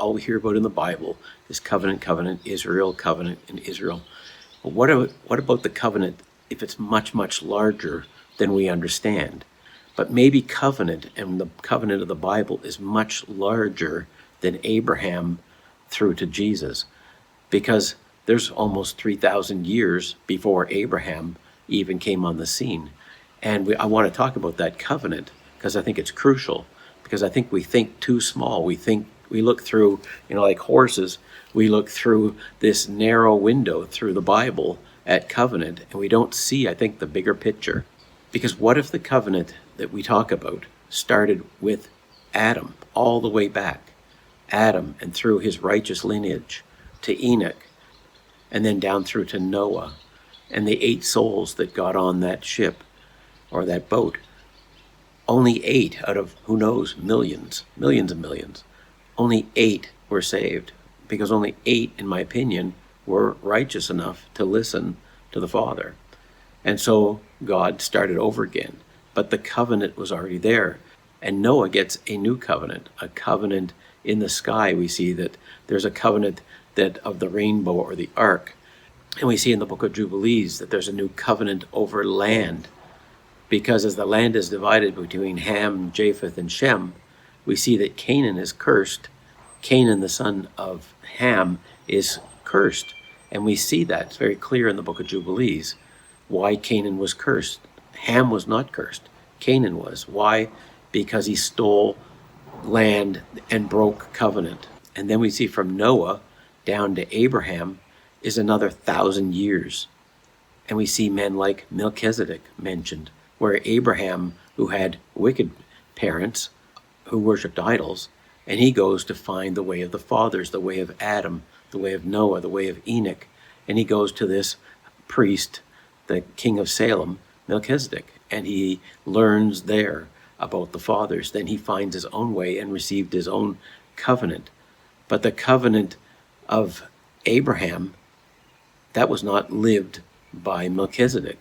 all we hear about in the Bible is covenant, covenant, Israel, covenant, and Israel. But what about the covenant if it's much, much larger than we understand? But maybe covenant and the covenant of the Bible is much larger than Abraham through to Jesus, because there's almost 3,000 years before Abraham even came on the scene. And I want to talk about that covenant because I think it's crucial, because I think we think too small. We look through, like horses, we look through this narrow window through the Bible at covenant, and we don't see, I think, the bigger picture. Because what if the covenant that we talk about started with Adam all the way back? Adam, and through his righteous lineage to Enoch, and then down through to Noah, and the 8 souls that got on that ship or that boat. Only 8 out of, who knows, millions and millions. Only 8 were saved, because only 8, in my opinion, were righteous enough to listen to the Father. And so God started over again. But the covenant was already there. And Noah gets a new covenant, a covenant in the sky. We see that there's a covenant that of the rainbow or the ark. And we see in the Book of Jubilees that there's a new covenant over land. Because as the land is divided between Ham, Japheth, and Shem, we see that Canaan is cursed. Canaan, the son of Ham, is cursed. And we see that. It's very clear in the Book of Jubilees why Canaan was cursed. Ham was not cursed. Canaan was. Why? Because he stole land and broke covenant. And then we see from Noah down to Abraham is another 1,000 years. And we see men like Melchizedek mentioned, where Abraham, who had wicked parents who worshipped idols, and he goes to find the way of the fathers, the way of Adam, the way of Noah, the way of Enoch. And he goes to this priest, the king of Salem, Melchizedek, and he learns there about the fathers. Then he finds his own way and received his own covenant. But the covenant of Abraham, that was not lived by Melchizedek.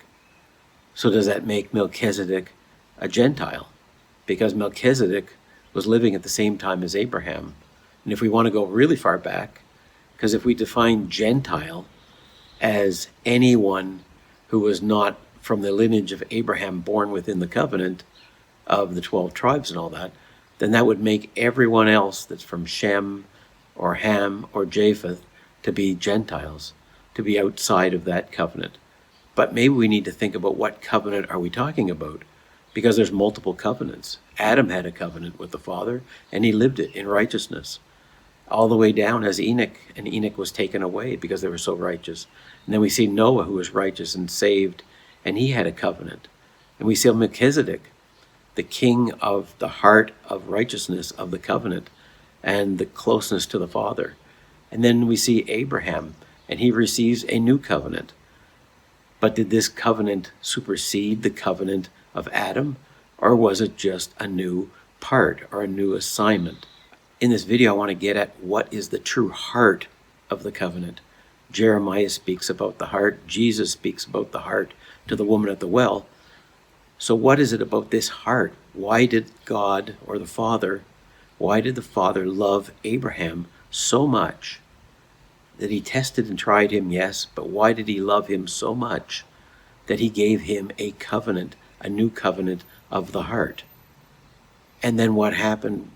So does that make Melchizedek a Gentile? Because Melchizedek was living at the same time as Abraham. And if we want to go really far back, because if we define Gentile as anyone who was not from the lineage of Abraham born within the covenant of the 12 tribes and all that, then that would make everyone else that's from Shem or Ham or Japheth to be Gentiles, to be outside of that covenant. But maybe we need to think about what covenant are we talking about, because there's multiple covenants. Adam had a covenant with the Father, and he lived it in righteousness, all the way down as Enoch, and Enoch was taken away because they were so righteous. And then we see Noah, who was righteous and saved, and he had a covenant. And we see Melchizedek, the king of the heart of righteousness of the covenant and the closeness to the Father. And then we see Abraham, and he receives a new covenant. But did this covenant supersede the covenant of Adam, or was it just a new part or a new assignment? In this video, I want to get at what is the true heart of the covenant. Jeremiah speaks about the heart. Jesus speaks about the heart to the woman at the well. So what is it about this heart? Why did God, or the Father, why did the Father love Abraham so much that he tested and tried him? Yes, but why did he love him so much that he gave him a covenant, a new covenant of the heart? And then what happened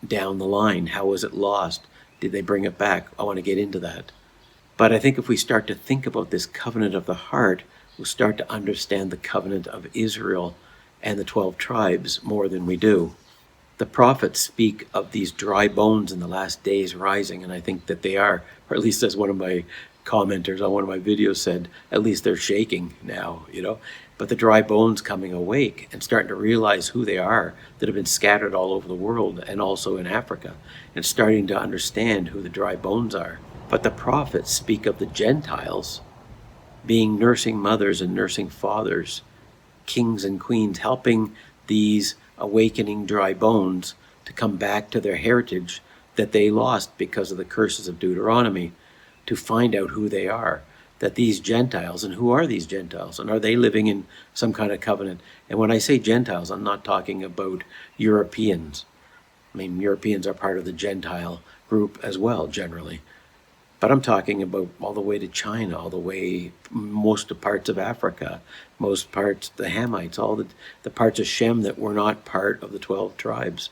down the line? How was it lost? Did they bring it back? I want to get into that. But I think if we start to think about this covenant of the heart, we'll start to understand the covenant of Israel and the 12 tribes more than we do. The prophets speak of these dry bones in the last days rising, and I think that they are, or at least as one of my commenters on one of my videos said, at least they're shaking now, But the dry bones coming awake and starting to realize who they are, that have been scattered all over the world and also in Africa, and starting to understand who the dry bones are. But the prophets speak of the Gentiles being nursing mothers and nursing fathers, kings and queens, helping these awakening dry bones to come back to their heritage that they lost because of the curses of Deuteronomy, to find out who they are. That these Gentiles, and who are these Gentiles? And are they living in some kind of covenant? And when I say Gentiles, I'm not talking about Europeans. I mean, Europeans are part of the Gentile group as well, generally. But I'm talking about all the way to China, all the way, most of parts of Africa, most parts, the Hamites, all the parts of Shem that were not part of the 12 tribes,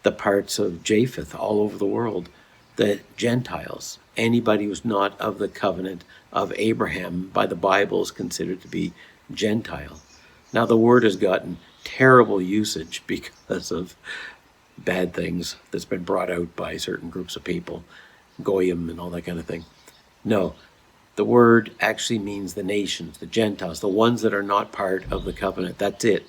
the parts of Japheth all over the world, the Gentiles, anybody who's not of the covenant of Abraham by the Bible is considered to be Gentile. Now the word has gotten terrible usage because of bad things that's been brought out by certain groups of people, Goyim and all that kind of thing. No, the word actually means the nations, the Gentiles, the ones that are not part of the covenant. That's it.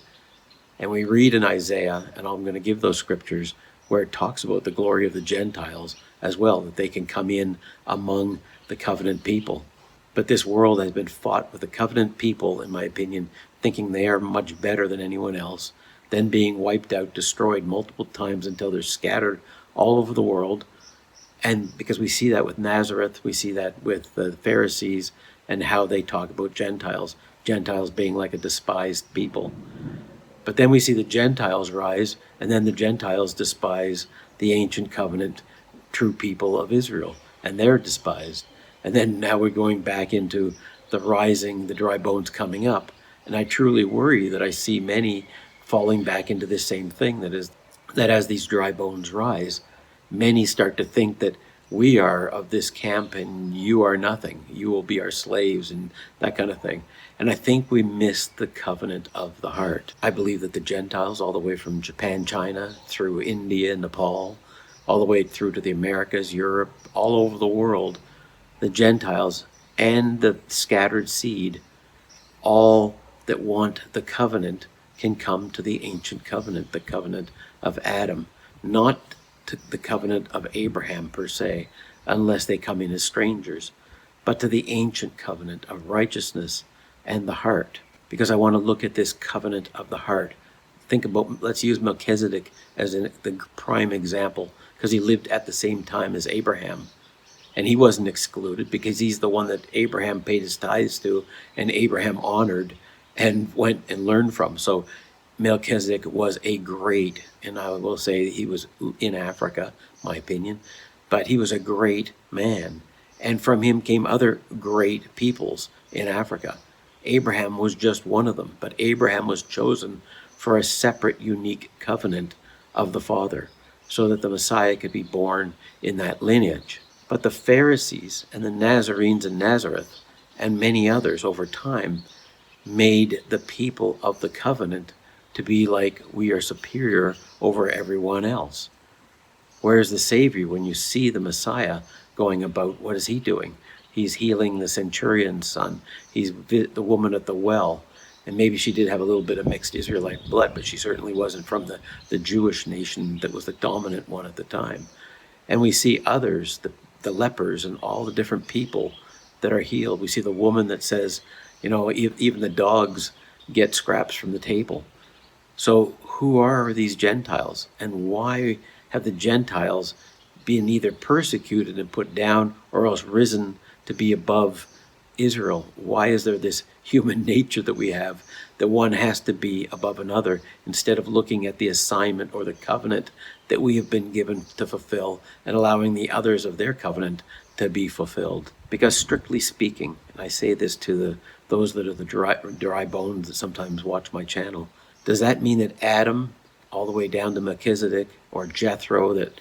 And we read in Isaiah, and I'm going to give those scriptures, where it talks about the glory of the Gentiles as well, that they can come in among the covenant people. But this world has been fought with the covenant people, in my opinion, thinking they are much better than anyone else, then being wiped out, destroyed multiple times until they're scattered all over the world. And because we see that with Nazareth, we see that with the Pharisees and how they talk about Gentiles, Gentiles being like a despised people. But then we see the Gentiles rise, and then the Gentiles despise the ancient covenant true people of Israel, and they're despised. And then now we're going back into the rising, the dry bones coming up. And I truly worry that I see many falling back into this same thing, that as these dry bones rise, many start to think that we are of this camp and you are nothing. You will be our slaves and that kind of thing. And I think we miss the covenant of the heart. I believe that the Gentiles, all the way from Japan, China, through India, Nepal, all the way through to the Americas, Europe, all over the world, the Gentiles and the scattered seed, all that want the covenant, can come to the ancient covenant, the covenant of Adam, not to the covenant of Abraham per se, unless they come in as strangers, but to the ancient covenant of righteousness and the heart. Because I want to look at this covenant of the heart. Think about, let's use Melchizedek as the prime example, because he lived at the same time as Abraham. And he wasn't excluded because he's the one that Abraham paid his tithes to and Abraham honored and went and learned from. So Melchizedek was a great, and I will say he was in Africa, my opinion, but he was a great man. And from him came other great peoples in Africa. Abraham was just one of them, but Abraham was chosen for a separate, unique covenant of the Father, so that the Messiah could be born in that lineage. But the Pharisees and the Nazarenes in Nazareth and many others over time made the people of the covenant to be like we are superior over everyone else. Whereas the Savior, when you see the Messiah going about, what is he doing? He's healing the centurion's son. He's the woman at the well. And maybe she did have a little bit of mixed Israelite blood, but she certainly wasn't from the Jewish nation that was the dominant one at the time. And we see others, the lepers and all the different people that are healed. We see the woman that says, even the dogs get scraps from the table. So who are these Gentiles? And why have the Gentiles been either persecuted and put down or else risen to be above Israel? Why is there this human nature that we have, that one has to be above another, instead of looking at the assignment or the covenant that we have been given to fulfill and allowing the others of their covenant to be fulfilled? Because strictly speaking, and I say this to those that are the dry bones that sometimes watch my channel, does that mean that Adam, all the way down to Melchizedek, or Jethro that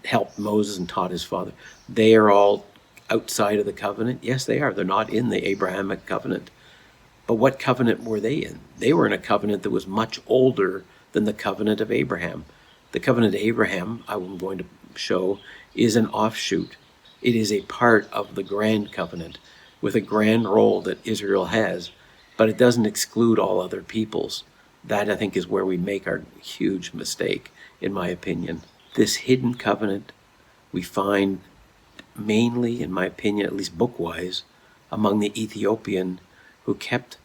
helped Moses and taught his father, they are all outside of the covenant? Yes, they are. They're not in the Abrahamic covenant. But what covenant were they in? They were in a covenant that was much older than the covenant of Abraham. The covenant of Abraham, I'm going to show, is an offshoot. It is a part of the grand covenant with a grand role that Israel has, but it doesn't exclude all other peoples. That, I think, is where we make our huge mistake, in my opinion. This hidden covenant we find mainly, in my opinion, at least book-wise, among the Ethiopian who kept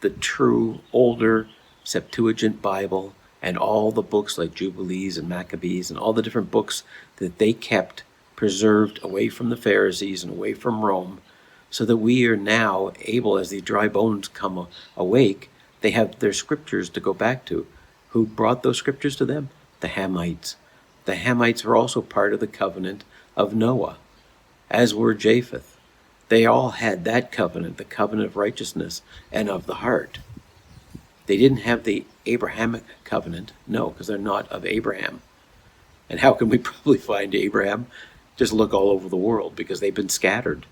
the true older Septuagint Bible and all the books like Jubilees and Maccabees and all the different books that they kept preserved away from the Pharisees and away from Rome, so that we are now able, as the dry bones come awake, they have their scriptures to go back to. Who brought those scriptures to them? The Hamites. The Hamites were also part of the covenant of Noah, as were Japheth. They all had that covenant, the covenant of righteousness and of the heart. They didn't have the Abrahamic covenant, no, because they're not of Abraham. And how can we probably find Abraham? Just look all over the world, because they've been scattered.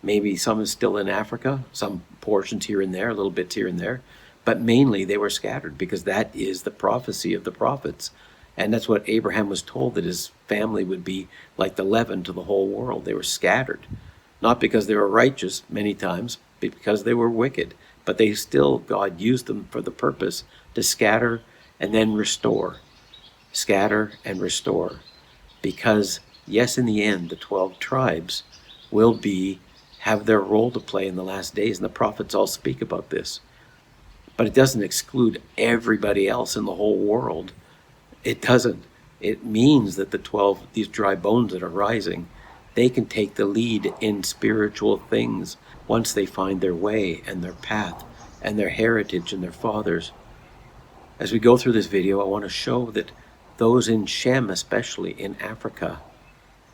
Maybe some is still in Africa, some portions here and there, little bits here and there, but mainly they were scattered, because that is the prophecy of the prophets. And that's what Abraham was told, that his family would be like the leaven to the whole world. They were scattered, not because they were righteous many times, but because they were wicked. But they still, God used them for the purpose to scatter and then restore. Scatter and restore. Because, yes, in the end, the 12 tribes will have their role to play in the last days, and the prophets all speak about this. But it doesn't exclude everybody else in the whole world. It doesn't. It means that the 12, these dry bones that are rising, they can take the lead in spiritual things once they find their way and their path and their heritage and their fathers. As we go through this video, I want to show that those in Shem, especially in Africa,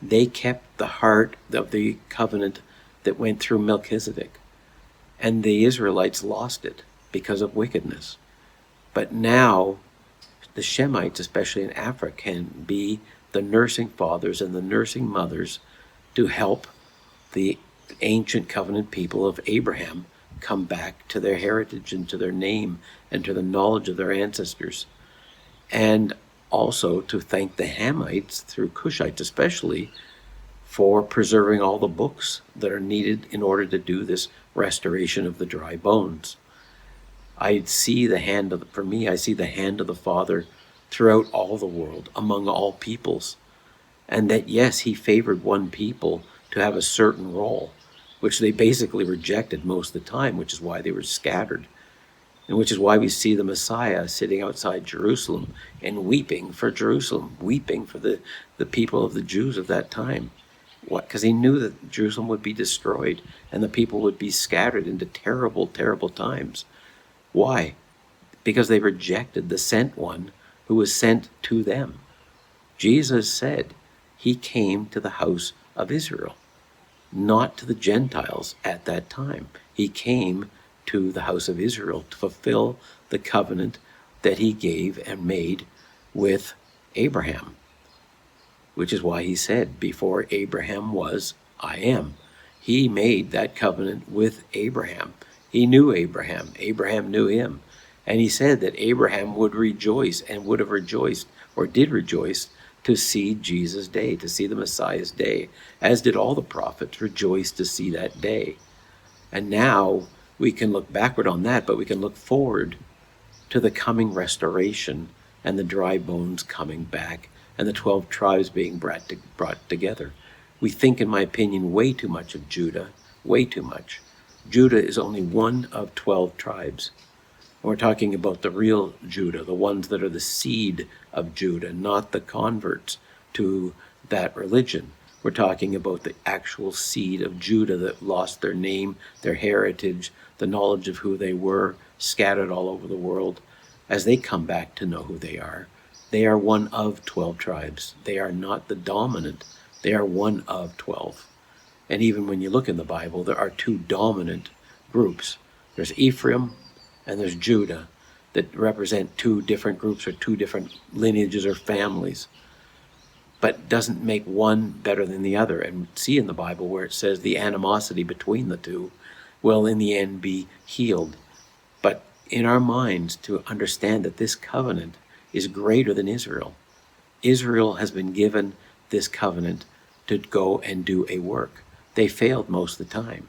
they kept the heart of the covenant that went through Melchizedek. And the Israelites lost it because of wickedness. But now, the Shemmites, especially in Africa, can be the nursing fathers and the nursing mothers to help the ancient covenant people of Abraham come back to their heritage and to their name and to the knowledge of their ancestors. And also to thank the Hamites, through Cushites especially, for preserving all the books that are needed in order to do this restoration of the dry bones. I see the hand of the Father throughout all the world, among all peoples. And that, yes, he favored one people to have a certain role, which they basically rejected most of the time, which is why they were scattered. And which is why we see the Messiah sitting outside Jerusalem and weeping for Jerusalem, weeping for the people of the Jews of that time. What? Because he knew that Jerusalem would be destroyed and the people would be scattered into terrible, terrible times. Why? Because they rejected the sent one who was sent to them. Jesus said he came to the house of Israel, not to the Gentiles at that time. He came to the house of Israel to fulfill the covenant that he gave and made with Abraham, which is why he said, before Abraham was, I am. He made that covenant with Abraham. He knew Abraham. Abraham knew him. And he said that Abraham would rejoice and would have rejoiced, or did rejoice, to see Jesus' day, to see the Messiah's day, as did all the prophets rejoice to see that day. And now we can look backward on that, but we can look forward to the coming restoration and the dry bones coming back and the 12 tribes being brought together. We think, in my opinion, way too much of Judah, way too much. Judah is only one of 12 tribes. We're talking about the real Judah, the ones that are the seed of Judah, not the converts to that religion. We're talking about the actual seed of Judah that lost their name, their heritage, the knowledge of who they were, scattered all over the world. As they come back to know who they are one of 12 tribes. They are not the dominant. They are one of 12. And even when you look in the Bible, there are two dominant groups. There's Ephraim and there's Judah, that represent two different groups or two different lineages or families, but doesn't make one better than the other. And see in the Bible where it says the animosity between the two will in the end be healed. But in our minds, to understand that this covenant is greater than Israel. Israel has been given this covenant to go and do a work. They failed most of the time,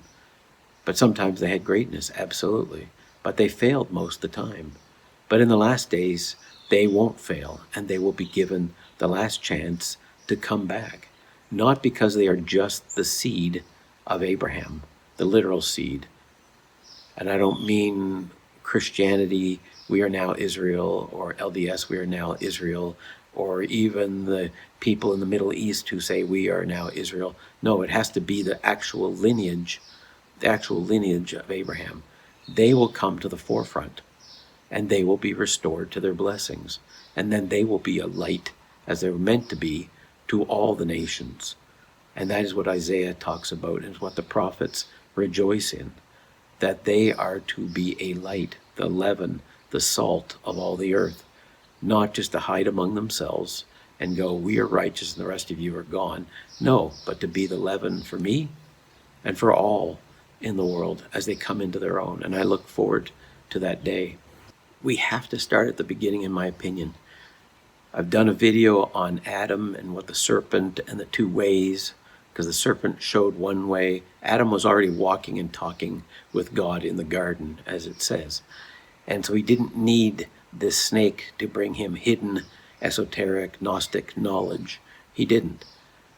but sometimes they had greatness, absolutely. But they failed most of the time. But in the last days, they won't fail, and they will be given the last chance to come back. Not because they are just the seed of Abraham, the literal seed. And I don't mean Christianity, we are now Israel, or LDS, we are now Israel, or even the people in the Middle East who say we are now Israel. No, it has to be the actual lineage of Abraham. They will come to the forefront, and they will be restored to their blessings. And then they will be a light, as they're meant to be, to all the nations. And that is what Isaiah talks about, and what the prophets rejoice in, that they are to be a light, the leaven, the salt of all the earth, not just to hide among themselves and go, we are righteous and the rest of you are gone. No, but to be the leaven for me and for all in the world as they come into their own. And I look forward to that day. We have to start at the beginning, in my opinion. I've done a video on Adam and what the serpent and the two ways, because the serpent showed one way. Adam was already walking and talking with God in the garden, as it says. And so he didn't need this snake to bring him hidden, esoteric, Gnostic knowledge. He didn't.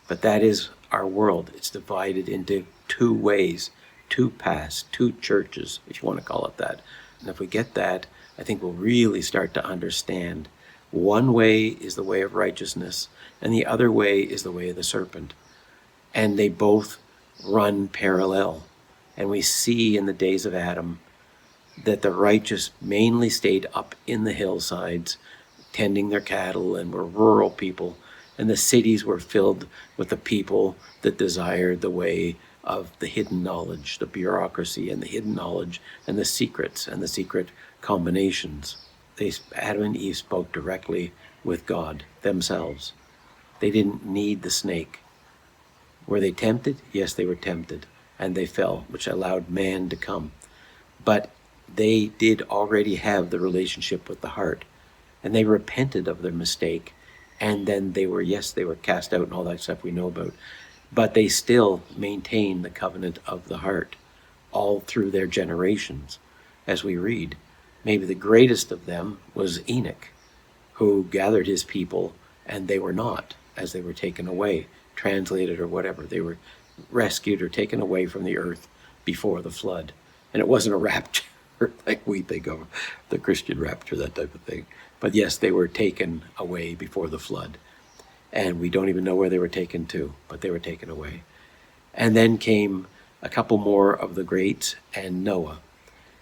But that is our world. It's divided into two ways, two paths, two churches, if you want to call it that. And if we get that, I think we'll really start to understand one way is the way of righteousness, and the other way is the way of the serpent. And they both run parallel. And we see in the days of Adam that the righteous mainly stayed up in the hillsides, tending their cattle, and were rural people. And the cities were filled with the people that desired the way of the hidden knowledge, the bureaucracy and the hidden knowledge and the secrets and the secret combinations. Adam and Eve spoke directly with God themselves. They didn't need the snake. Were they tempted? Yes, they were tempted, and they fell, which allowed man to come. But they did already have the relationship with the heart, and they repented of their mistake, and then they were cast out and all that stuff we know about. But they still maintain the covenant of the heart all through their generations, as we read. Maybe the greatest of them was Enoch, who gathered his people, and they were not, as they were taken away, translated or whatever. They were rescued or taken away from the earth before the flood. And it wasn't a rapture like we think of the Christian rapture, that type of thing. But yes, they were taken away before the flood. And we don't even know where they were taken to, but they were taken away. And then came a couple more of the greats and Noah.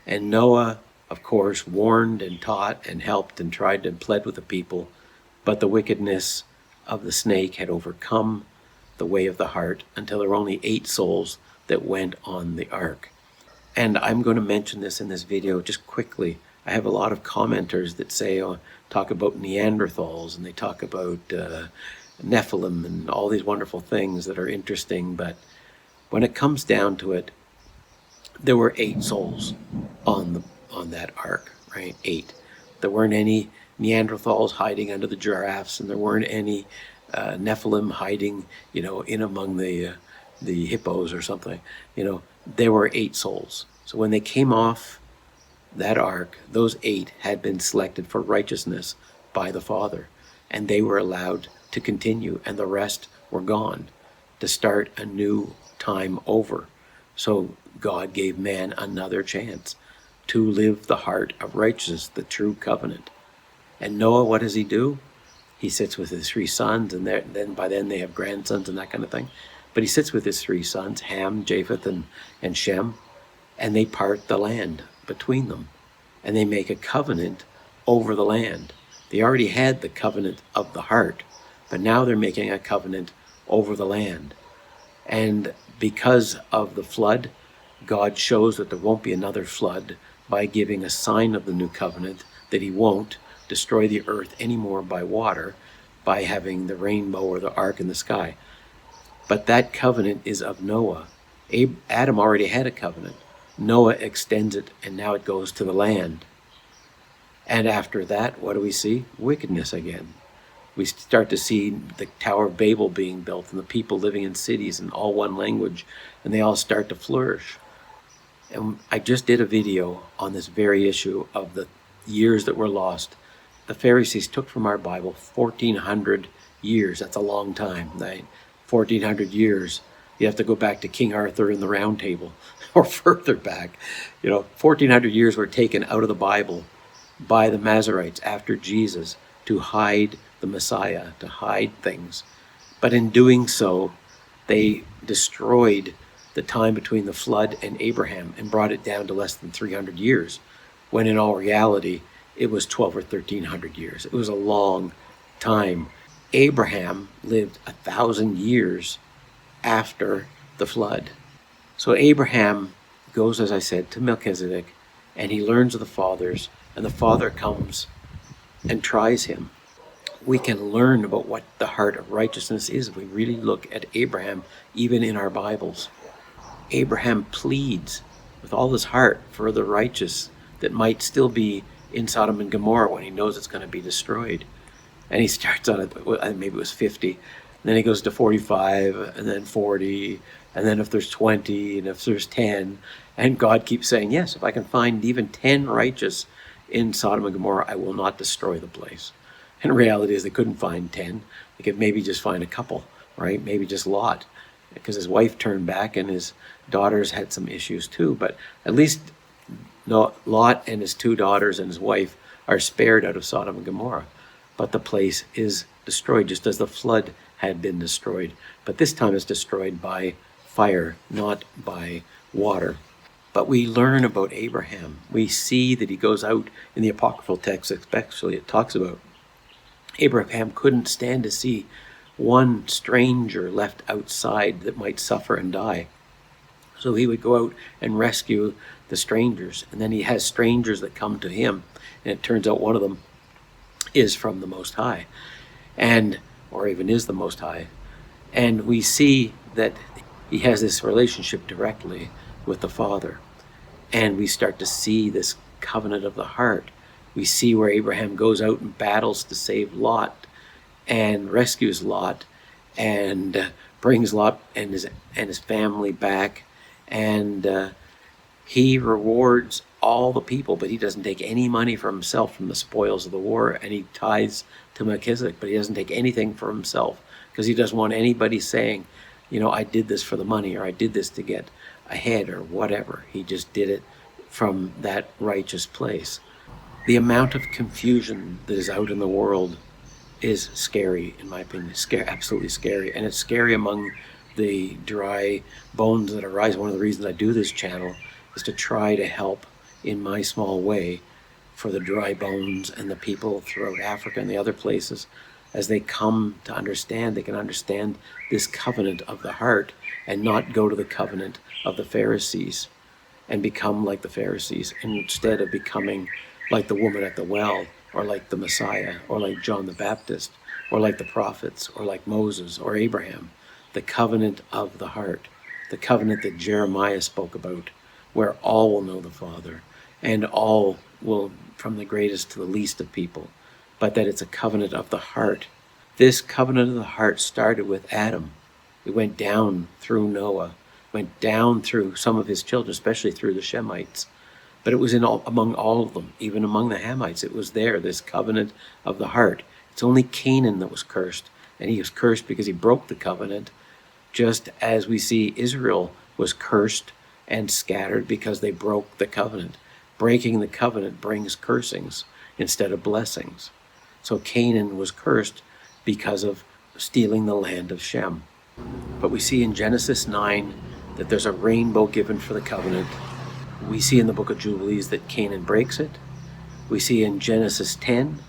And Noah, of course, warned and taught and helped and tried and pled with the people, but the wickedness of the snake had overcome the way of the heart until there were only 8 souls that went on the ark. And I'm going to mention this in this video just quickly. I have a lot of commenters that say, talk about Neanderthals, and they talk about Nephilim and all these wonderful things that are interesting. But when it comes down to it, there were 8 souls on that ark, right? 8. There weren't any Neanderthals hiding under the giraffes, and there weren't any Nephilim hiding, in among the hippos or something. There were 8 souls. So when they came off that ark, those 8 had been selected for righteousness by the Father, and they were allowed to continue, and the rest were gone to start a new time over. So God gave man another chance to live the heart of righteousness, the true covenant. And Noah, what does he do? He sits with his 3 sons, and then by then they have grandsons and that kind of thing. But he sits with his 3 sons, Ham, Japheth, and Shem, and they part the land between them. And they make a covenant over the land. They already had the covenant of the heart, but now they're making a covenant over the land. And because of the flood, God shows that there won't be another flood by giving a sign of the new covenant, that he won't destroy the earth anymore by water, by having the rainbow or the ark in the sky. But that covenant is of Noah. Adam already had a covenant. Noah extends it, and now it goes to the land. And after that, what do we see? Wickedness again. We start to see the Tower of Babel being built, and the people living in cities and all one language, and they all start to flourish. And I just did a video on this very issue of the years that were lost. The Pharisees took from our Bible 1,400 years. That's a long time, right? 1,400 years. You have to go back to King Arthur and the Round Table, or further back. 1,400 years were taken out of the Bible by the Masorites after Jesus to hide the Messiah, to hide things. But in doing so, they destroyed the time between the flood and Abraham and brought it down to less than 300 years, when in all reality, it was 1,200 or 1,300 years. It was a long time. Abraham lived 1,000 years after the flood. So Abraham goes, as I said, to Melchizedek, and he learns of the fathers, and the father comes and tries him. We can learn about what the heart of righteousness is if we really look at Abraham, even in our Bibles. Abraham pleads with all his heart for the righteous that might still be in Sodom and Gomorrah when he knows it's going to be destroyed. And he starts on it, maybe it was 50, and then he goes to 45, and then 40, and then if there's 20, and if there's 10, and God keeps saying, yes, if I can find even 10 righteous in Sodom and Gomorrah, I will not destroy the place. And the reality is they couldn't find 10. They could maybe just find a couple, right? Maybe just Lot, because his wife turned back and his daughters had some issues too. But at least Lot and his 2 daughters and his wife are spared out of Sodom and Gomorrah. But the place is destroyed, just as the flood had been destroyed. But this time it's destroyed by fire, not by water. But we learn about Abraham. We see that he goes out in the apocryphal text, especially it talks about Abraham couldn't stand to see one stranger left outside that might suffer and die. So he would go out and rescue the strangers. And then he has strangers that come to him. And it turns out one of them is from the Most High, or even is the Most High. And we see that he has this relationship directly with the Father. And we start to see this covenant of the heart. We see where Abraham goes out and battles to save Lot and rescues Lot and brings Lot and his family back. And he rewards all the people, but he doesn't take any money for himself from the spoils of the war, and he tithes to Melchizedek, but he doesn't take anything for himself because he doesn't want anybody saying, I did this for the money, or I did this to get ahead, or whatever. He just did it from that righteous place. The amount of confusion that is out in the world is scary, in my opinion. Absolutely scary, and it's scary among the dry bones that arise. One of the reasons I do this channel is to try to help in my small way for the dry bones and the people throughout Africa and the other places as they come to understand. They can understand this covenant of the heart and not go to the covenant of the Pharisees and become like the Pharisees, instead of becoming like the woman at the well, or like the Messiah, or like John the Baptist, or like the prophets, or like Moses or Abraham. The covenant of the heart, the covenant that Jeremiah spoke about, where all will know the Father, and all will, from the greatest to the least of people, but that it's a covenant of the heart. This covenant of the heart started with Adam. It went down through Noah, went down through some of his children, especially through the Shemmites. But it was among all of them, even among the Hamites. It was there, this covenant of the heart. It's only Canaan that was cursed, and he was cursed because he broke the covenant, just as we see Israel was cursed and scattered because they broke the covenant. Breaking the covenant brings cursings instead of blessings. So Canaan was cursed because of stealing the land of Shem. But we see in Genesis 9 that there's a rainbow given for the covenant. We see in the Book of Jubilees that Canaan breaks it. We see in Genesis 10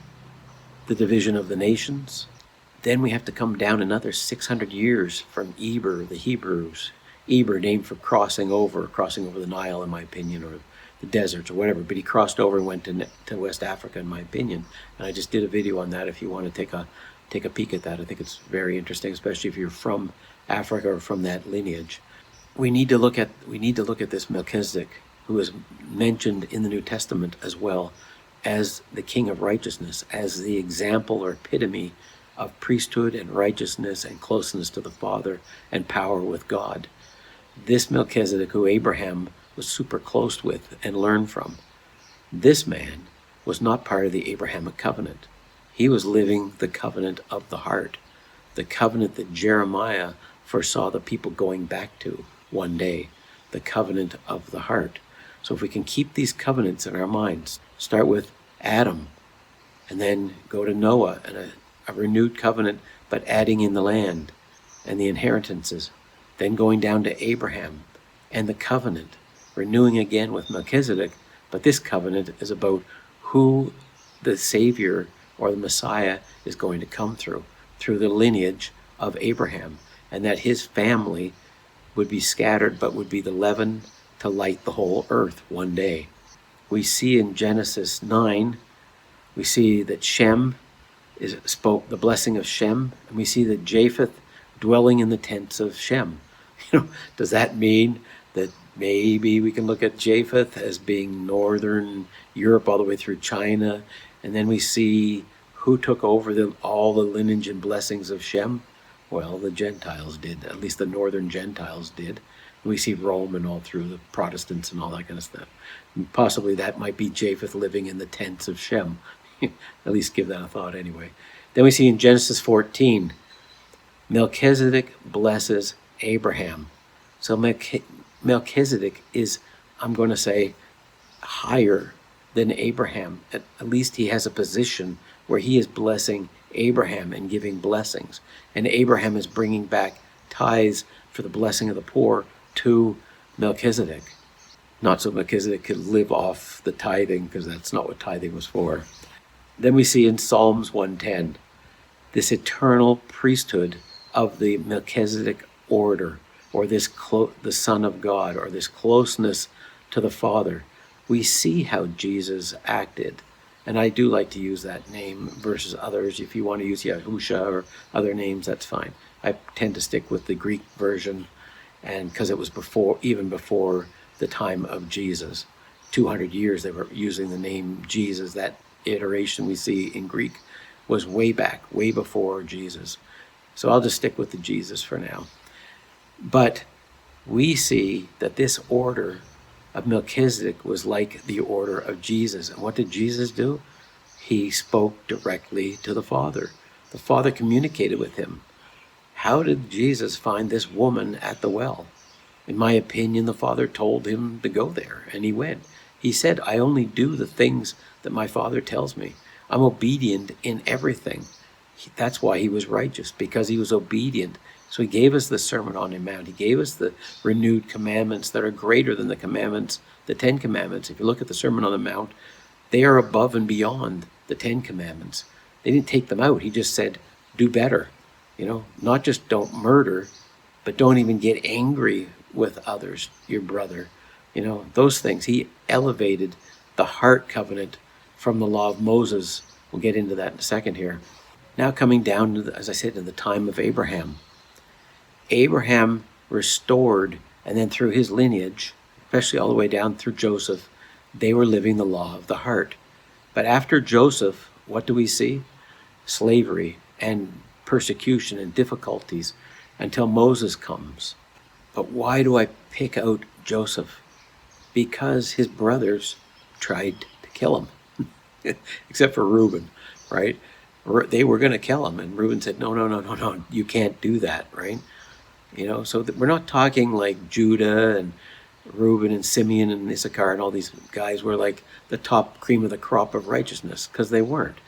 the division of the nations. Then we have to come down another 600 years from Eber, the Hebrews. Eber, named for crossing over the Nile, in my opinion, or the deserts or whatever. But he crossed over and went to West Africa, in my opinion. And I just did a video on that if you want to take a peek at that. I think it's very interesting, especially if you're from Africa or from that lineage. We need to look at this Melchizedek, who is mentioned in the New Testament as well as the King of Righteousness, as the example or epitome of priesthood and righteousness and closeness to the Father and power with God. This Melchizedek, who Abraham was super close with and learned from, this man was not part of the Abrahamic covenant. He was living the covenant of the heart, the covenant that Jeremiah foresaw the people going back to one day, the covenant of the heart. So if we can keep these covenants in our minds, start with Adam, and then go to Noah and a renewed covenant, but adding in the land and the inheritances, then going down to Abraham and the covenant, renewing again with Melchizedek. But this covenant is about who the Savior or the Messiah is going to come through the lineage of Abraham. and that his family would be scattered, but would be the leaven to light the whole earth one day. We see in Genesis 9, we see that Shem spoke the blessing of Shem, and we see that Japheth dwelling in the tents of Shem. Does that mean that maybe we can look at Japheth as being northern Europe all the way through China, and then we see who took over all the lineage and blessings of Shem? Well, the Gentiles did, at least the northern Gentiles did. And we see Rome and all through the Protestants and all that kind of stuff. And possibly that might be Japheth living in the tents of Shem. At least give that a thought anyway. Then we see in Genesis 14, Melchizedek blesses Abraham. So Melchizedek is, I'm going to say, higher than Abraham. At least he has a position where he is blessing Abraham and giving blessings. And Abraham is bringing back tithes for the blessing of the poor to Melchizedek. Not so Melchizedek could live off the tithing, because that's not what tithing was for. Then we see in Psalms 110, this eternal priesthood of the Melchizedek order, or this the Son of God, or this closeness to the Father. We see how Jesus acted. And I do like to use that name versus others. If you want to use Yahusha or other names, that's fine. I tend to stick with the Greek version, and because it was even before the time of Jesus. 200 years they were using the name Jesus. That iteration we see in Greek was way back, way before Jesus. So I'll just stick with the Jesus for now. But we see that this order of Melchizedek was like the order of Jesus. And what did Jesus do? He spoke directly to the Father. The Father communicated with him. How did Jesus find this woman at the well? In my opinion, the Father told him to go there, and he went. He said, I only do the things that my Father tells me. I'm obedient in everything. That's why he was righteous, because he was obedient. So he gave us the Sermon on the Mount. He gave us the renewed commandments that are greater than the commandments, the 10 commandments. If you look at the Sermon on the Mount, they are above and beyond the 10 commandments. They didn't take them out. He just said, do better. Not just don't murder, but don't even get angry with others, your brother. Those things. He elevated the heart covenant from the law of Moses. We'll get into that in a second here. Now coming down to, as I said, in the time of Abraham. Abraham restored, and then through his lineage, especially all the way down through Joseph, they were living the law of the heart. But after Joseph, what do we see? Slavery and persecution and difficulties until Moses comes. But why do I pick out Joseph? Because his brothers tried to kill him, except for Reuben, right? They were going to kill him, and Reuben said, no, you can't do that, right? So we're not talking like Judah and Reuben and Simeon and Issachar and all these guys were like the top cream of the crop of righteousness, because they weren't.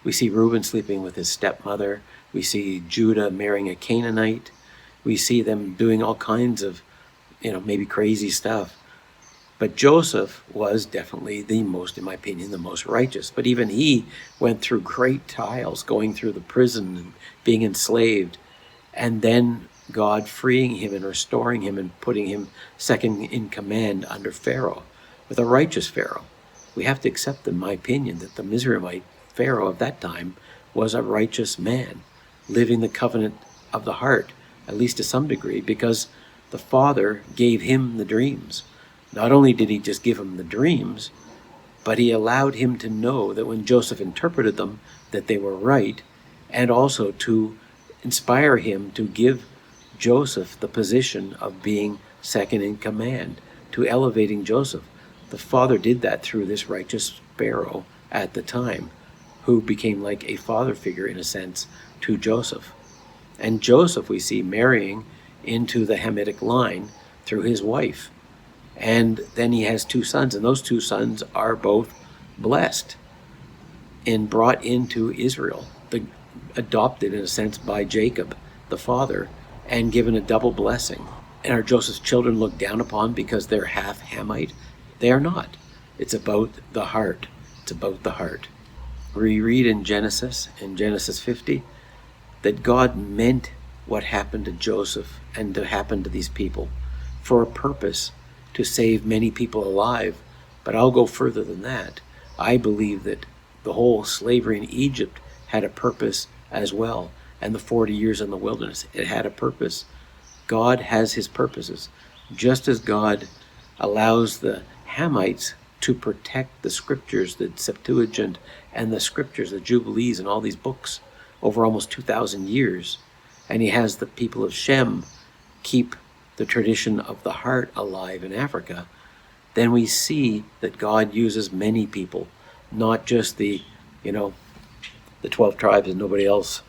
We see Reuben sleeping with his stepmother. We see Judah marrying a Canaanite. We see them doing all kinds of, maybe crazy stuff. But Joseph was definitely the most, in my opinion, the most righteous. But even he went through great trials, going through the prison and being enslaved, and then God freeing him and restoring him and putting him second in command under Pharaoh, with a righteous Pharaoh. We have to accept, in my opinion, that the Miserite Pharaoh of that time was a righteous man, living the covenant of the heart, at least to some degree, because the Father gave him the dreams. Not only did he just give him the dreams, but he allowed him to know that when Joseph interpreted them, that they were right, and also to inspire him to give Joseph the position of being second in command, to elevating Joseph. The Father did that through this righteous Pharaoh at the time, who became like a father figure, in a sense, to Joseph. And Joseph, we see, marrying into the Hamitic line through his wife. And then he has 2 sons, and those 2 sons are both blessed and brought into Israel, adopted in a sense by Jacob, the father, and given a double blessing. And are Joseph's children looked down upon because they're half Hamite? They are not. It's about the heart. It's about the heart. We read in Genesis 50, that God meant what happened to Joseph and to happen to these people for a purpose, to save many people alive. But I'll go further than that. I believe that the whole slavery in Egypt had a purpose as well, and the 40 years in the wilderness, it had a purpose. God has his purposes. Just as God allows the Hamites to protect the scriptures, the Septuagint and the scriptures, the Jubilees and all these books over almost 2,000 years, and he has the people of Shem keep the tradition of the heart alive in Africa, then we see that God uses many people, not just the 12 tribes and nobody else.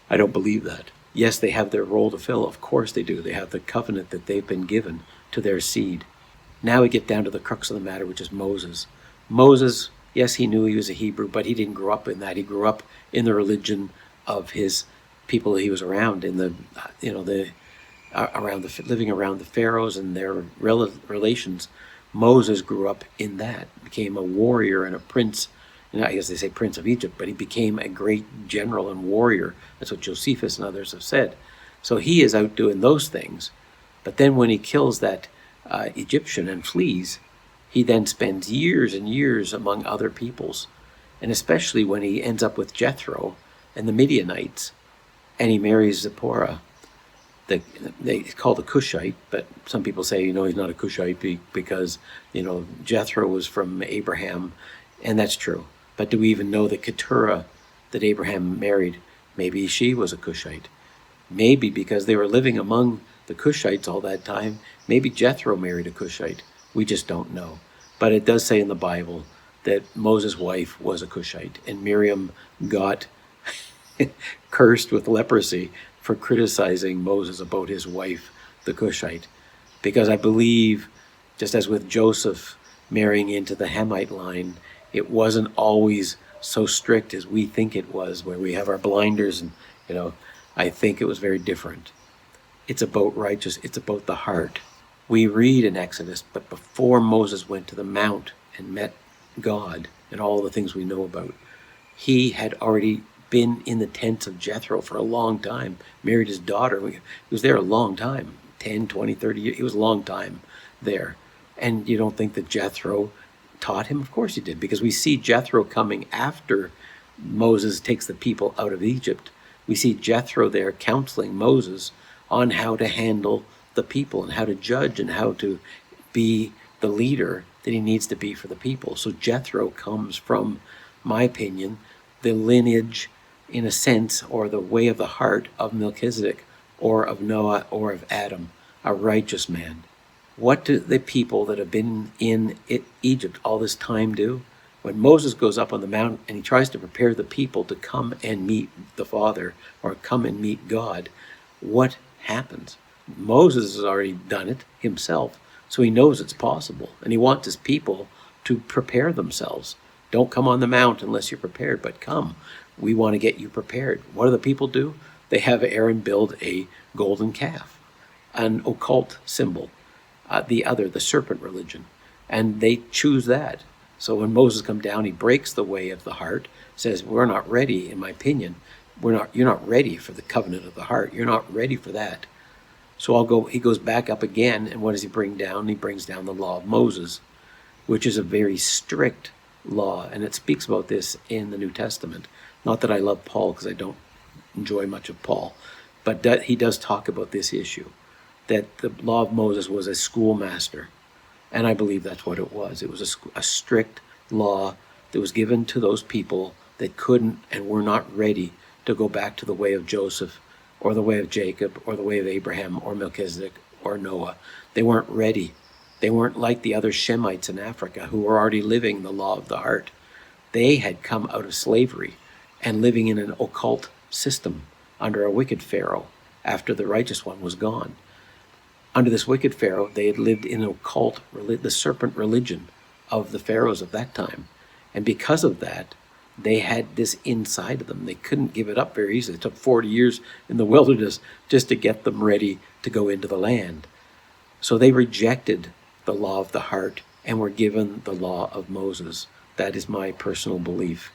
I don't believe that. Yes, they have their role to fill. Of course they do. They have the covenant that they've been given to their seed. Now we get down to the crux of the matter, which is Moses. Moses, yes, he knew he was a Hebrew, but he didn't grow up in that. He grew up in the religion of his people that he was around, in living around the pharaohs and their relations. Moses grew up in that, became a warrior and a prince. And I guess they say prince of Egypt, but he became a great general and warrior. That's what Josephus and others have said. So he is out doing those things. But then when he kills that Egyptian and flees, he then spends years and years among other peoples. And especially when he ends up with Jethro and the Midianites, and he marries Zipporah. They call the Cushite, but some people say, he's not a Cushite because, Jethro was from Abraham, and that's true. But do we even know that Keturah, that Abraham married, maybe she was a Cushite? Maybe because they were living among the Cushites all that time, maybe Jethro married a Cushite. We just don't know. But it does say in the Bible that Moses' wife was a Cushite, and Miriam got cursed with leprosy for criticizing Moses about his wife, the Cushite. Because I believe, just as with Joseph marrying into the Hamite line, it wasn't always so strict as we think it was, where we have our blinders and, I think it was very different. It's about it's about the heart. We read in Exodus, but before Moses went to the mount and met God and all the things we know about, he had already been in the tents of Jethro for a long time, married his daughter. He was there a long time, 10, 20, 30 years. It was a long time there. And you don't think that Jethro taught him? Of course he did, because we see Jethro coming after Moses takes the people out of Egypt. We see Jethro there counseling Moses on how to handle the people and how to judge and how to be the leader that he needs to be for the people. So Jethro comes from, my opinion, the lineage, in a sense, or the way of the heart of Melchizedek or of Noah or of Adam, a righteous man. What do the people that have been in Egypt all this time do? When Moses goes up on the mountain and he tries to prepare the people to come and meet the Father or come and meet God, what happens? Moses has already done it himself, so he knows it's possible, and he wants his people to prepare themselves. Don't come on the mount unless you're prepared, but come. We want to get you prepared. What do the people do? They have Aaron build a golden calf, an occult symbol, the serpent religion, and they choose that. So when Moses comes down, he breaks the way of the heart, says, we're not ready, in my opinion. You're not ready for the covenant of the heart. You're not ready for that. So he goes back up again, and what does he bring down? He brings down the law of Moses, which is a very strict law, and it speaks about this in the New Testament. Not that I love Paul, because I don't enjoy much of Paul, but that he does talk about this issue, that the law of Moses was a schoolmaster, and I believe that's what it was. It was a strict law that was given to those people that couldn't and were not ready to go back to the way of Joseph or the way of Jacob or the way of Abraham or Melchizedek or Noah. They weren't ready. They weren't like the other Shemmites in Africa who were already living the law of the heart. They had come out of slavery and living in an occult system under a wicked Pharaoh after the righteous one was gone. Under this wicked Pharaoh, they had lived in an occult, the serpent religion of the pharaohs of that time. And because of that, they had this inside of them. They couldn't give it up very easily. It took 40 years in the wilderness just to get them ready to go into the land. So they rejected the law of the heart and were given the law of Moses. That is my personal belief.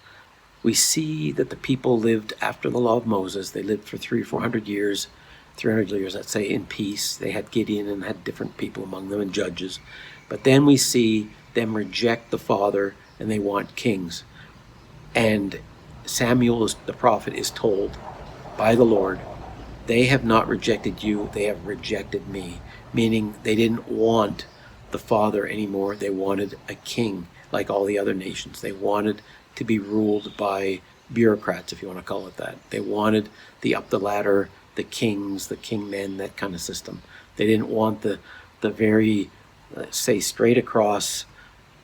we see that the people lived after the law of Moses. They lived for 300 or 400 years, 300 years, let's say, in peace. They had Gideon and had different people among them and judges. But then we see them reject the Father and they want kings. And Samuel, the prophet, is told by the Lord, they have not rejected you, they have rejected me. Meaning they didn't want the Father anymore. They wanted a king like all the other nations. They wanted to be ruled by bureaucrats, if you want to call it that. They wanted the up the ladder, the kings, the kingmen, that kind of system. They didn't want the very, say, straight across,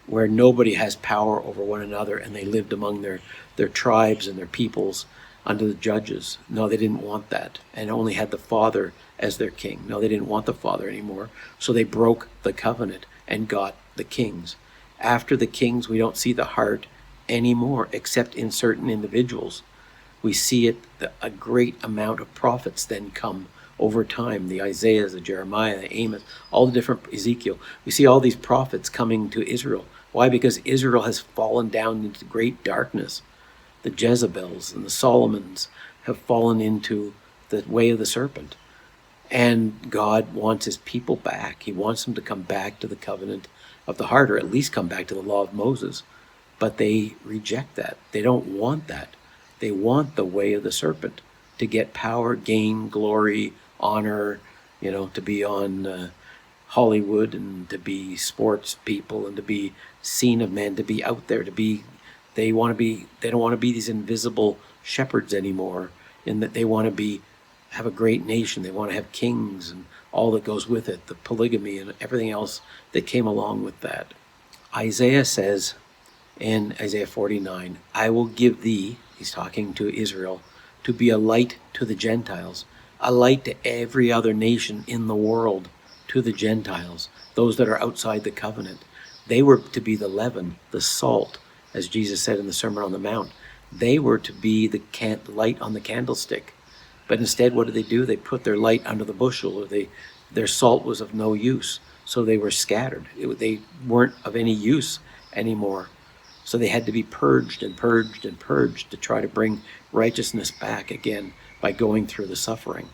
where nobody has power over one another and they lived among their tribes and their peoples under the judges. No, they didn't want that, and only had the Father as their king. No, they didn't want the Father anymore, so they broke the covenant and got the kings. After the kings, we don't see the heart anymore, except in certain individuals. We see it, a great amount of prophets then come over time, the Isaiahs, the Jeremiah, the Amos, all the different Ezekiel. We see all these prophets coming to Israel. Why? Because Israel has fallen down into great darkness. The Jezebels and the Solomons have fallen into the way of the serpent. And God wants his people back. He wants them to come back to the covenant of the heart, or at least come back to the law of Moses. But they reject that. They don't want that. They want the way of the serpent, to get power, gain, glory, honor, to be on Hollywood and to be sports people and to be seen of men, to be out there, they don't want to be these invisible shepherds anymore, in that they want to have a great nation. They want to have kings and all that goes with it, the polygamy and everything else that came along with that. Isaiah says in Isaiah 49, I will give thee, he's talking to Israel, to be a light to the Gentiles, a light to every other nation in the world, to the Gentiles, those that are outside the covenant. They were to be the leaven, the salt, as Jesus said in the Sermon on the Mount. They were to be the light on the candlestick. But instead, what did they do? They put their light under the bushel, or their salt was of no use, so they were scattered. They weren't of any use anymore. So they had to be purged and purged and purged to try to bring righteousness back again by going through the suffering.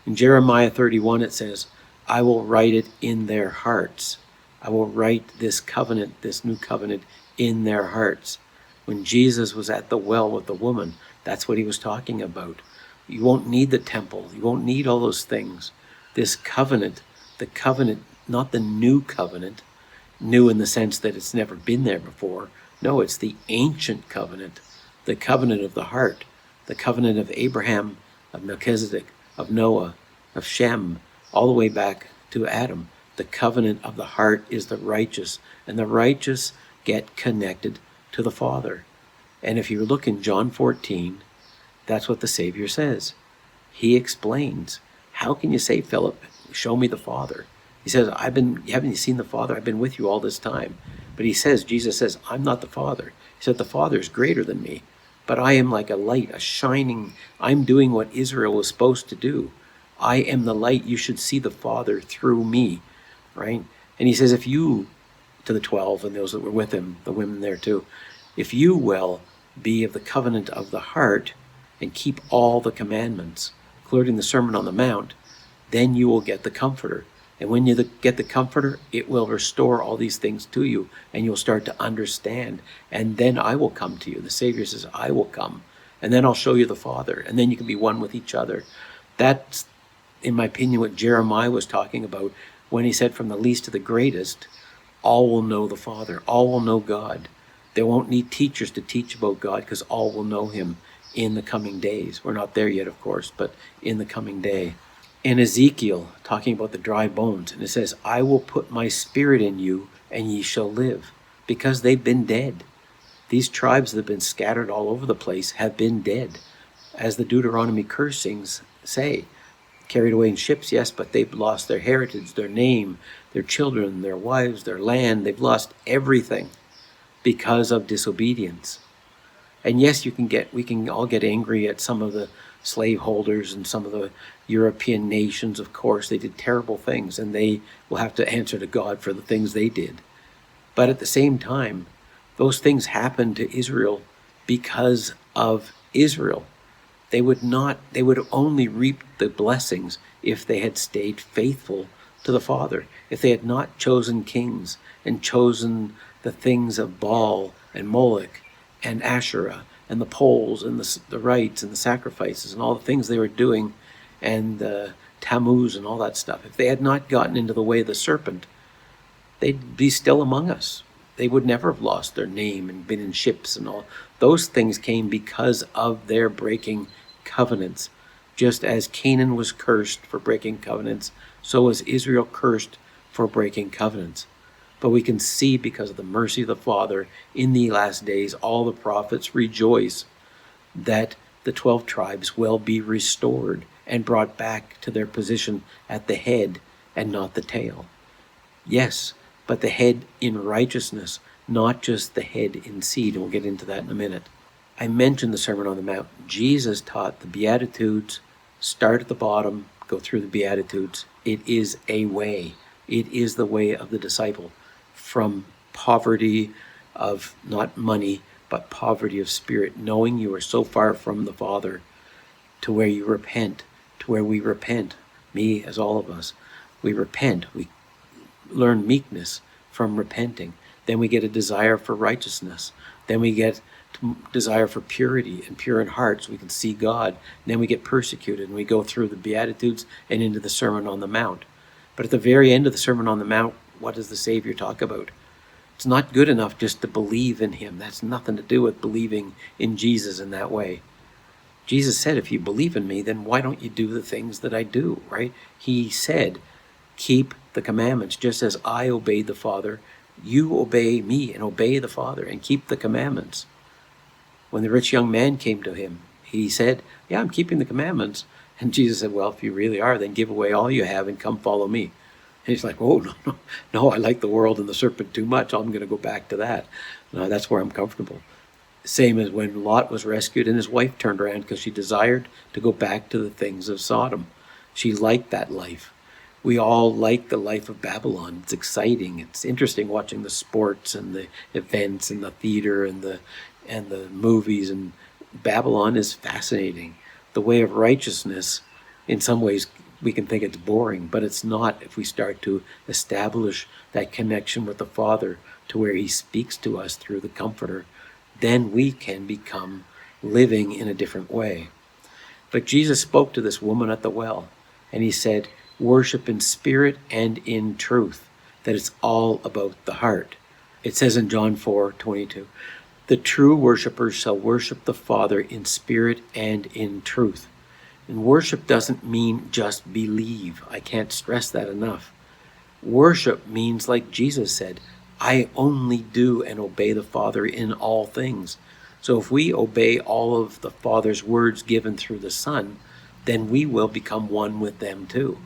In Jeremiah 31, it says, I will write it in their hearts. I will write this covenant, this new covenant, in their hearts. When Jesus was at the well with the woman, that's what he was talking about. You won't need the temple. You won't need all those things. This covenant, the covenant, not the new covenant, new in the sense that it's never been there before. No, it's the ancient covenant, the covenant of the heart, the covenant of Abraham, of Melchizedek, of Noah, of Shem, all the way back to Adam. The covenant of the heart is the righteous, and the righteous get connected to the Father. And if you look in John 14, that's what the Savior says. He explains, how can you say, Philip, show me the Father? He says, haven't you seen the Father? I've been with you all this time. But Jesus says, I'm not the Father. He said, the Father is greater than me, but I am like a light, a shining. I'm doing what Israel was supposed to do. I am the light. You should see the Father through me, right? And he says, if you, to the 12 and those that were with him, the women there too, if you will be of the covenant of the heart and keep all the commandments, including the Sermon on the Mount, then you will get the Comforter. And when you get the Comforter, it will restore all these things to you, and you'll start to understand. And then I will come to you. The Savior says, I will come. And then I'll show you the Father. And then you can be one with each other. That's, in my opinion, what Jeremiah was talking about when he said, from the least to the greatest, all will know the Father. All will know God. They won't need teachers to teach about God, because all will know him in the coming days. We're not there yet, of course, but in the coming day. In Ezekiel, talking about the dry bones, and it says, I will put my spirit in you, and ye shall live, because they've been dead. These tribes that have been scattered all over the place have been dead. As the Deuteronomy cursings say, carried away in ships, yes, but they've lost their heritage, their name, their children, their wives, their land. They've lost everything because of disobedience. And yes, we can all get angry at some of the slaveholders and some of the European nations. Of course, they did terrible things, and they will have to answer to God for the things they did. But at the same time, those things happened to Israel because of Israel. They would only reap the blessings if they had stayed faithful to the Father, if they had not chosen kings and chosen the things of Baal and Moloch and Asherah and the poles and the rites and the sacrifices and all the things they were doing, and Tammuz and all that stuff. If they had not gotten into the way of the serpent, they'd be still among us. They would never have lost their name and been in ships and all. Those things came because of their breaking covenants. Just as Canaan was cursed for breaking covenants, so was Israel cursed for breaking covenants. But we can see, because of the mercy of the Father, in the last days, all the prophets rejoice that the 12 tribes will be restored and brought back to their position at the head and not the tail. Yes, but the head in righteousness, not just the head in seed. And we'll get into that in a minute. I mentioned the Sermon on the Mount. Jesus taught the Beatitudes. Start at the bottom, go through the Beatitudes. It is a way. It is the way of the disciple, from poverty of not money, but poverty of spirit, knowing you are so far from the Father, to where you repent, to where we repent, me as all of us. We repent, we learn meekness from repenting. Then we get a desire for righteousness. Then we get desire for purity and pure in heart, so we can see God. And then we get persecuted, and we go through the Beatitudes and into the Sermon on the Mount. But at the very end of the Sermon on the Mount, what does the Savior talk about? It's not good enough just to believe in him. That's nothing to do with believing in Jesus in that way. Jesus said, if you believe in me, then why don't you do the things that I do, right? He said, keep the commandments. Just as I obeyed the Father, you obey me and obey the Father and keep the commandments. When the rich young man came to him, he said, yeah, I'm keeping the commandments. And Jesus said, well, if you really are, then give away all you have and come follow me. And he's like, oh, no, I like the world and the serpent too much. I'm going to go back to that. No, that's where I'm comfortable. Same as when Lot was rescued and his wife turned around because she desired to go back to the things of Sodom. She liked that life. We all like the life of Babylon. It's exciting. It's interesting watching the sports and the events and the theater and the movies. And Babylon is fascinating. The way of righteousness, in some ways, we can think it's boring, but it's not if we start to establish that connection with the Father to where he speaks to us through the Comforter. Then we can become living in a different way. But Jesus spoke to this woman at the well, and he said, worship in spirit and in truth, that it's all about the heart. It says in John 4:22, the true worshipers shall worship the Father in spirit and in truth. And worship doesn't mean just believe. I can't stress that enough. Worship means, like Jesus said, I only do and obey the Father in all things. So if we obey all of the Father's words given through the Son, then we will become one with them too.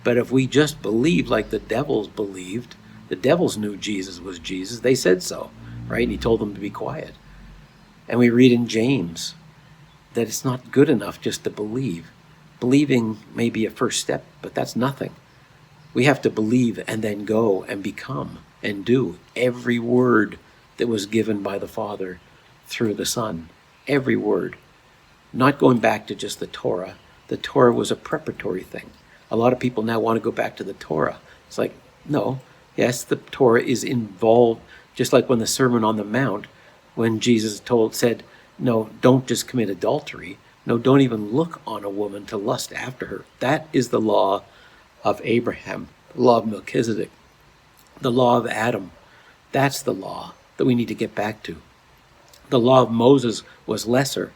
But if we just believe like the devils believed, the devils knew Jesus was Jesus. They said so, right? And he told them to be quiet. And we read in James that it's not good enough just to believe. Believing may be a first step, but that's nothing. We have to believe and then go and become and do every word that was given by the Father through the Son. Every word. Not going back to just the Torah. The Torah was a preparatory thing. A lot of people now want to go back to the Torah. It's like, no. Yes, the Torah is involved, just like when the Sermon on the Mount, when Jesus said, no, don't just commit adultery. No, don't even look on a woman to lust after her. That is the law of Abraham, the law of Melchizedek, the law of Adam. That's the law that we need to get back to. The law of Moses was lesser,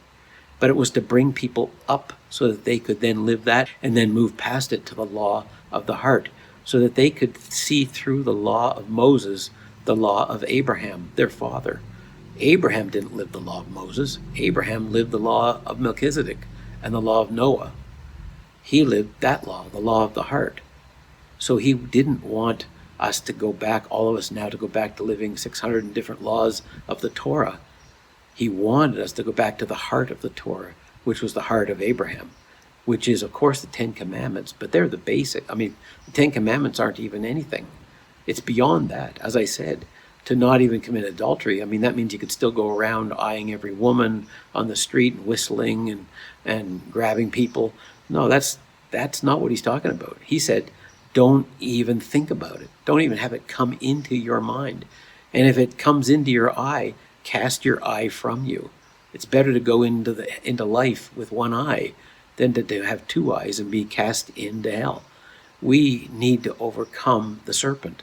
but it was to bring people up so that they could then live that and then move past it to the law of the heart, so that they could see through the law of Moses the law of Abraham, their father. Abraham didn't live the law of Moses. Abraham lived the law of Melchizedek and the law of Noah. He lived that law, the law of the heart. So he didn't want us to go back, all of us now, to go back to living 600 and different laws of the Torah. He wanted us to go back to the heart of the Torah, which was the heart of Abraham, which is, of course, the 10 Commandments, but they're the basic. I mean, the 10 Commandments aren't even anything. It's beyond that. As I said, to not even commit adultery. I mean, that means you could still go around eyeing every woman on the street and whistling and grabbing people. No, that's not what he's talking about. He said, don't even think about it. Don't even have it come into your mind. And if it comes into your eye, cast your eye from you. It's better to go into life with one eye than to have two eyes and be cast into hell. We need to overcome the serpent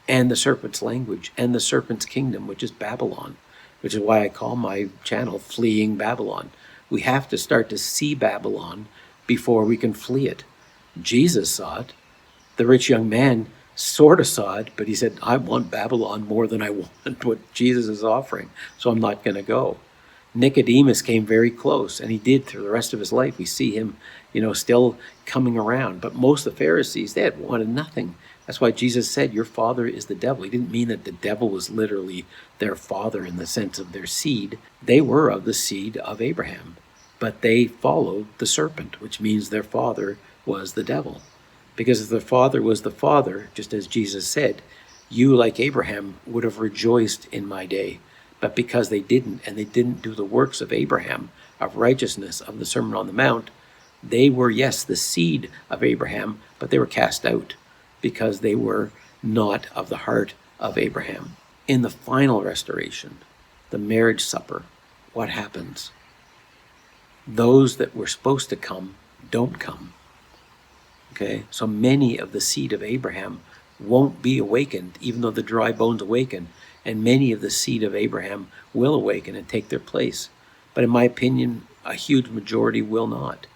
and the serpent's language and the serpent's kingdom, which is Babylon, which is why I call my channel Fleeing Babylon. We have to start to see Babylon before we can flee it. Jesus saw it. The rich young man sort of saw it, but he said, I want Babylon more than I want what Jesus is offering, so I'm not going to go. Nicodemus came very close, and he did through the rest of his life. We see him, still coming around. But most of the Pharisees, they had wanted nothing. That's why Jesus said, your father is the devil. He didn't mean that the devil was literally their father in the sense of their seed. They were of the seed of Abraham, but they followed the serpent, which means their father was the devil. Because if their father was the father, just as Jesus said, you, like Abraham, would have rejoiced in my day. But because they didn't, and they didn't do the works of Abraham, of righteousness, of the Sermon on the Mount, they were, yes, the seed of Abraham, but they were cast out because they were not of the heart of Abraham. In the final restoration, the marriage supper, what happens? Those that were supposed to come don't come. Okay, so many of the seed of Abraham won't be awakened, even though the dry bones awaken, and many of the seed of Abraham will awaken and take their place. But in my opinion, a huge majority will not.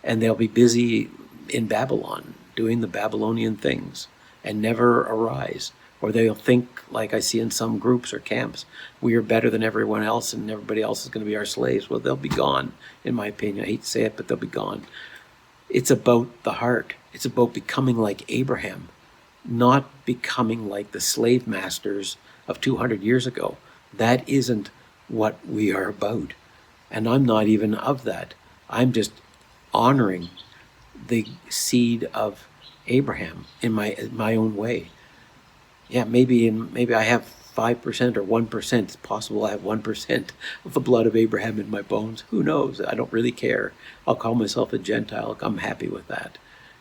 And they'll be busy in Babylon, doing the Babylonian things, and never arise. Or they'll think, like I see in some groups or camps, we are better than everyone else and everybody else is going to be our slaves. Well, they'll be gone, in my opinion. I hate to say it, but they'll be gone. It's about the heart. It's about becoming like Abraham, not becoming like the slave masters of 200 years ago. That isn't what we are about. And I'm not even of that. I'm just honoring the seed of Abraham in my own way. Yeah, maybe I have 5% or 1%. It's possible I have 1% of the blood of Abraham in my bones. Who knows? I don't really care. I'll call myself a Gentile. I'm happy with that.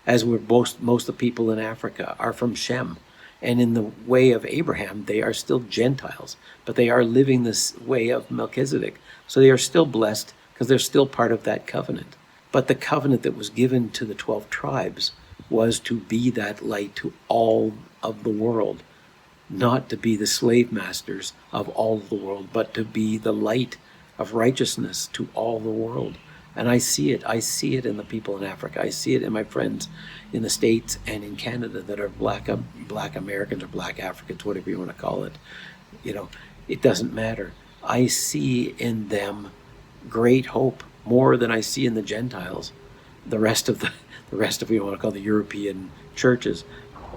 As we're most of the people in Africa are from Shem. And in the way of Abraham, they are still Gentiles, but they are living this way of Melchizedek. So they are still blessed because they're still part of that covenant. But the covenant that was given to the 12 tribes was to be that light to all of the world, not to be the slave masters of all of the world, but to be the light of righteousness to all the world. And I see it. I see it in the people in Africa. I see it in my friends in the States and in Canada that are black Americans or black Africans, whatever you want to call it. It doesn't matter. I see in them great hope, more than I see in the Gentiles, the rest of you want to call the European churches.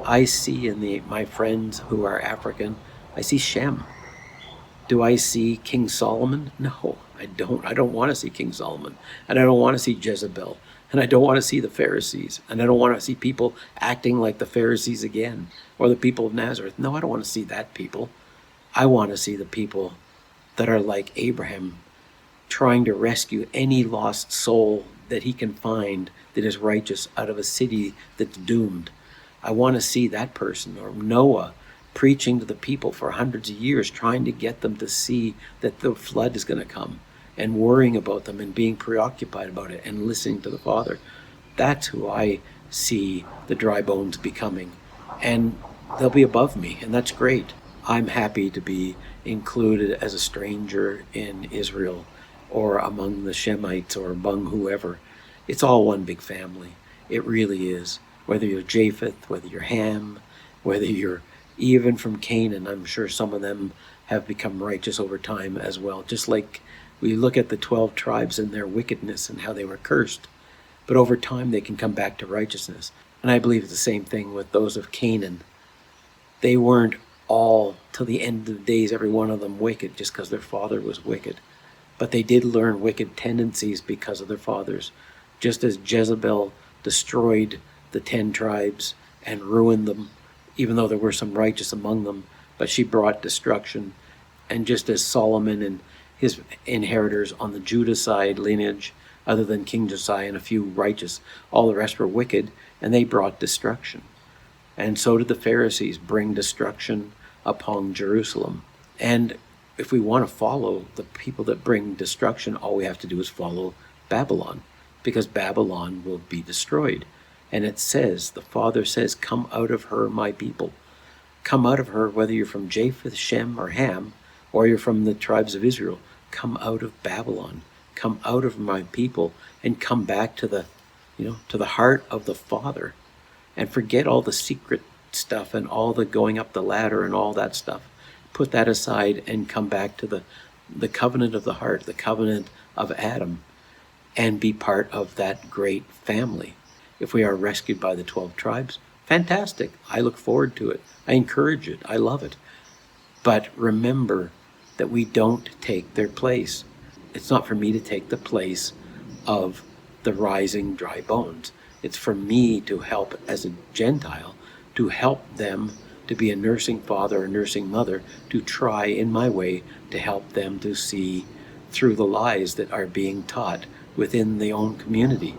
I see in my friends who are African, I see Shem. Do I see King Solomon? No, I don't. I don't want to see King Solomon. And I don't want to see Jezebel. And I don't want to see the Pharisees. And I don't want to see people acting like the Pharisees again, or the people of Nazareth. No, I don't want to see that people. I want to see the people that are like Abraham, trying to rescue any lost soul that he can find that is righteous out of a city that's doomed. I want to see that person, or Noah preaching to the people for hundreds of years, trying to get them to see that the flood is going to come, and worrying about them and being preoccupied about it and listening to the Father. That's who I see the dry bones becoming. And they'll be above me, and that's great. I'm happy to be included as a stranger in Israel, or among the Shemmites, or among whoever. It's all one big family. It really is. Whether you're Japheth, whether you're Ham, whether you're even from Canaan, I'm sure some of them have become righteous over time as well. Just like we look at the 12 tribes and their wickedness and how they were cursed. But over time they can come back to righteousness. And I believe it's the same thing with those of Canaan. They weren't all, till the end of the days, every one of them wicked just because their father was wicked. But they did learn wicked tendencies because of their fathers. Just as Jezebel destroyed the 10 tribes and ruined them, even though there were some righteous among them, but she brought destruction. And just as Solomon and his inheritors on the Judah side lineage, other than King Josiah and a few righteous, all the rest were wicked, and they brought destruction. And so did the Pharisees bring destruction upon Jerusalem. And if we want to follow the people that bring destruction, all we have to do is follow Babylon, because Babylon will be destroyed. And it says, the Father says, come out of her, my people. Come out of her, whether you're from Japheth, Shem, or Ham, or you're from the tribes of Israel. Come out of Babylon. Come out of my people and come back to the, to the heart of the Father, and forget all the secret stuff and all the going up the ladder and all that stuff. Put that aside and come back to the covenant of the heart, the covenant of Adam, and be part of that great family. If we are rescued by the 12 tribes, fantastic. I look forward to it. I encourage it. I love it. But remember that we don't take their place. It's not for me to take the place of the rising dry bones. It's for me to help as a Gentile, to help them to be a nursing father or nursing mother, to try in my way to help them to see through the lies that are being taught within their own community.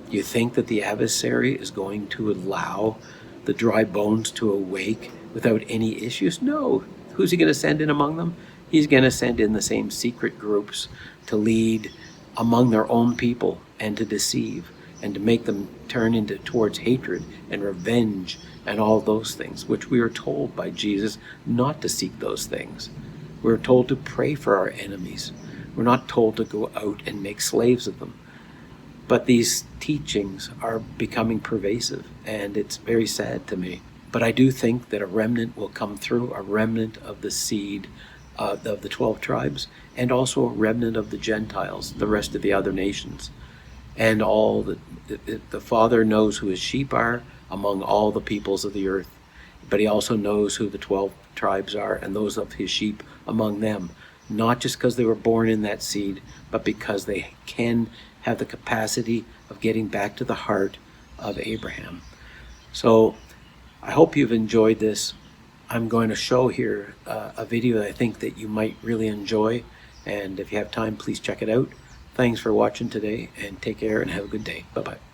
You think that the adversary is going to allow the dry bones to awake without any issues? No. Who's he going to send in among them? He's going to send in the same secret groups to lead among their own people and to deceive and to make them turn towards hatred and revenge and all those things, which we are told by Jesus not to seek those things. We're told to pray for our enemies. We're not told to go out and make slaves of them. But these teachings are becoming pervasive, and it's very sad to me. But I do think that a remnant will come through, a remnant of the seed of the 12 tribes, and also a remnant of the Gentiles, the rest of the other nations. And all the Father knows who his sheep are among all the peoples of the earth. But he also knows who the 12 tribes are and those of his sheep among them. Not just because they were born in that seed, but because they can have the capacity of getting back to the heart of Abraham. So I hope you've enjoyed this. I'm going to show here a video that I think that you might really enjoy. And if you have time, please check it out. Thanks for watching today, and take care and have a good day. Bye-bye.